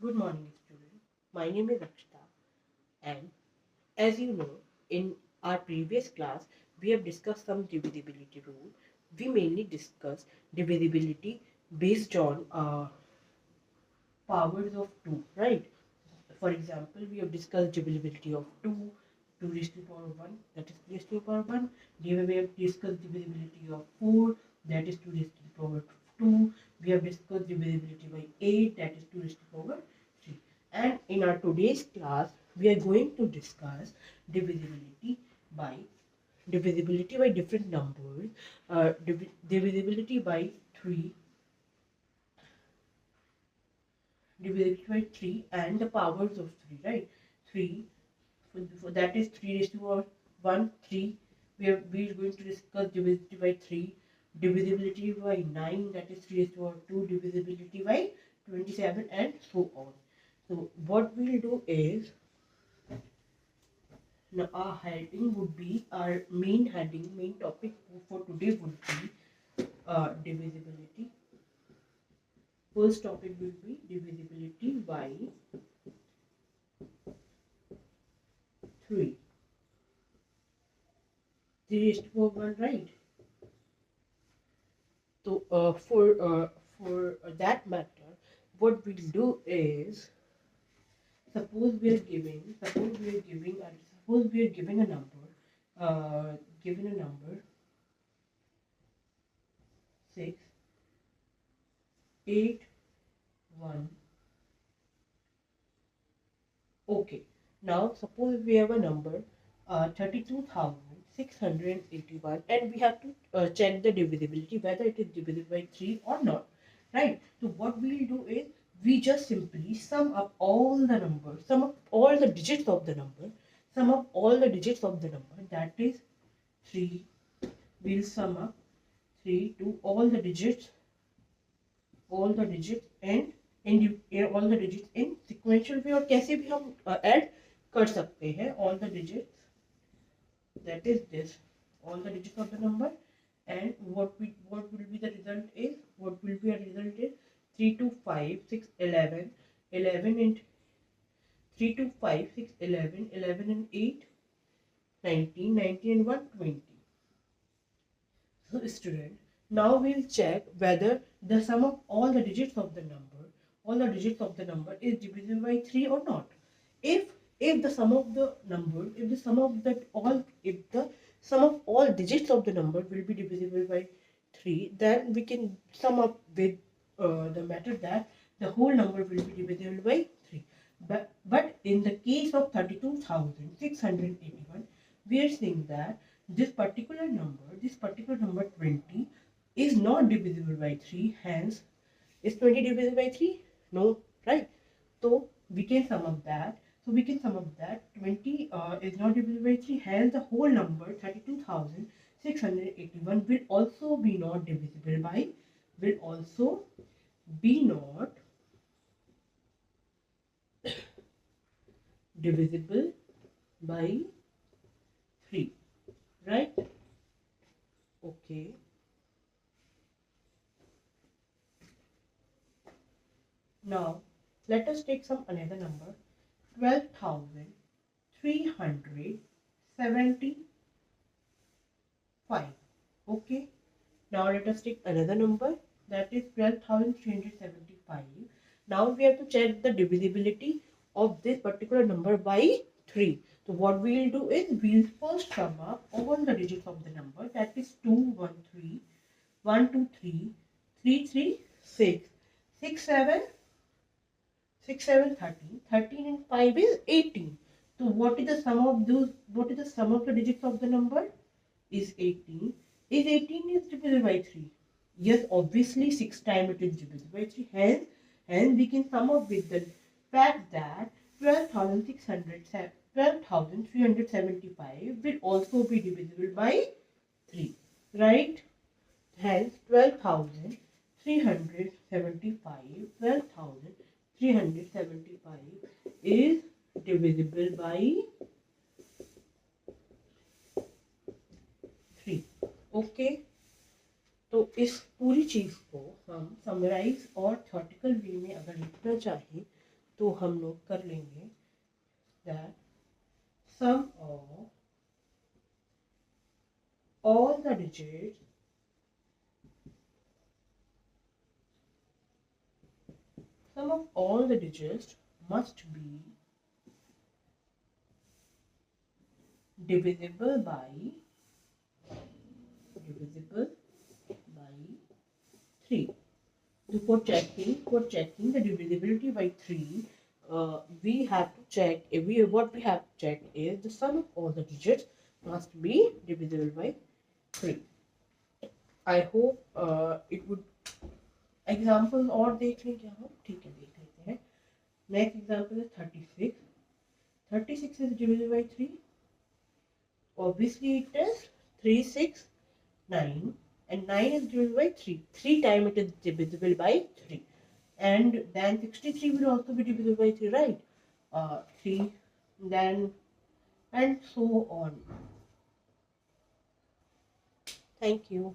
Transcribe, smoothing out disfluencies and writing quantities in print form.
Good morning, student. My name is Akshita, and as you know, in our previous class, we have discussed some divisibility rule. We mainly discussed divisibility based on powers of 2, right? For example, we have discussed divisibility of 2, 2 raised to the power 1, that is 3 raised to the power 1. We have discussed divisibility of 4, that is 2 raised to the power 2. We have discussed divisibility by 8, that is 2 raised to the power 3. And in our today's class, we are going to discuss divisibility by different numbers, divisibility by 3, divisibility by 3 and the powers of 3, right? 3, for that is 3 raised to power 1, 3. We are going to discuss divisibility by 3, divisibility by 9, that is 3 raised to power 2, divisibility by 27, and so on. So what we'll do is, now our heading would be, our main topic for today would be divisibility. First topic will be divisibility by 3. 3 raised to power 1, right? So for that matter, what we'll do is, suppose we are giving a number, given a number 6, 8, 1. Okay. Now suppose we have a number 32,681, and we have to check the divisibility whether it is divisible by 3 or not, right? So what we'll do is, we just simply sum up all the numbers, sum up all the digits of the number, that is 3. We'll sum up 3 to all the digits and all the digits in sequential way, और कैसे भी हम add कर सकते हैं all the digits, that is this, all the digits of the number. And what will be the result is, 3 to 5 6 11, 11 and 3 to 5 6 11, 11 and 8 19, 19 and 1 20. So student, now we'll check whether the sum of all the digits of the number is divisible by 3 or not. If the sum of the number, if the sum of all digits of the number will be divisible by 3, then we can sum up with the method that the whole number will be divisible by 3. But in the case of 32,681, we are saying that this particular number 20 is not divisible by 3. Hence, is 20 divisible by 3? No, right? So we can sum up that. 20 is not divisible by 3. Hence, the whole number 32,681 will also be not divisible by 3, right? Okay. Now let us take some another number, 12,375. Okay. Now let us take another number, that is 12,375. Now we have to check the divisibility of this particular number by 3. So what we will do is, we'll first sum up all the digits of the number, that is 2 1 3, 1 2 3, 3 3 6, 6 7, 6 7 13, 13 and 5 is 18. So what is the sum of the digits of the number? Is 18. Is 18 is divisible by 3? Yes, obviously 6 times it is divisible by 3. Hence we can sum up with the fact that 12,375 will also be divisible by 3, right? Hence 12,375 is divisible by 3. Okay, तो इस पूरी चीज़ को हम summarise और theoretical वे में अगर लिखना चाहें तो हम लोग कर लेंगे that sum of all the digits must be divisible by 3. So for checking the divisibility by 3, we have to check, what we have to check is the sum of all the digits must be divisible by 3. I hope it would example और देख लें क्या हम, ठीक है देख लेते हैं. नेक्स्ट एग्जाम्पल है 36. 36 is divisible by 3. Obviously it is 3, 6, 9, and 9 is divisible by 3. 3 times it is divisible by 3. And then 63 will also be divisible by 3, right? 3, then, and so on. Thank you.